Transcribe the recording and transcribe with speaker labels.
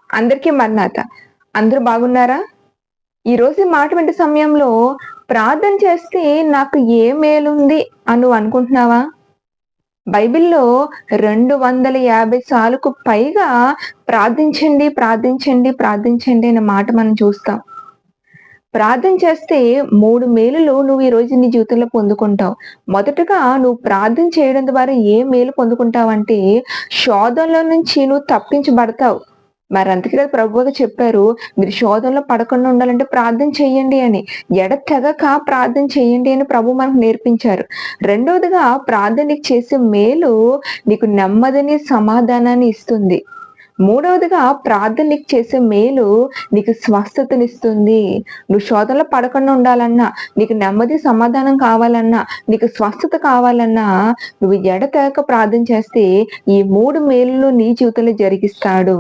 Speaker 1: అందరికీ మన్నాత. అందరూ బాగున్నారా? ఈరోజు ఈ మాట వింటే సమయంలో ప్రార్థన చేస్తే నాకు ఏ మేలుంది అని నువ్వు అనుకుంటున్నావా? బైబిల్‌లో 250 సార్లుకు పైగా ప్రార్థించండి, ప్రార్థించండి, ప్రార్థించండి అనే మాట మనం చూస్తాం. ప్రార్థన చేస్తే 3 మేలులు నువ్వు ఈరోజు నీ జీవితంలో పొందుకుంటావు. మొదటగా నువ్వు ప్రార్థన చేయడం ద్వారా ఏ మేలు పొందుకుంటావంటే, శోధనలో నుంచి నువ్వు తప్పించబడతావు. మరందుకే కదా ప్రభువుగా చెప్పారు, మీరు శోధనలో పడకుండా ఉండాలంటే ప్రార్థన చేయండి అని. ఎడతెగక ప్రార్థన చేయండి అని ప్రభువు మనకు నేర్పించారు. రెండోదిగా ప్రార్థన నీకు చేసే మేలు నీకు నెమ్మదిని, సమాధానాన్ని ఇస్తుంది. మూడవదిగా ప్రార్థన నీకు చేసే మేలు నీకు స్వస్థతనిస్తుంది. నువ్వు శోధనలో పడకుండా ఉండాలన్నా, నీకు నెమ్మది, సమాధానం కావాలన్నా, నీకు స్వస్థత కావాలన్నా, నువ్వు ఎడతెగక ప్రార్థన చేస్తే ఈ 3 మేలులు నీ జీవితంలో జరిగిస్తాడు.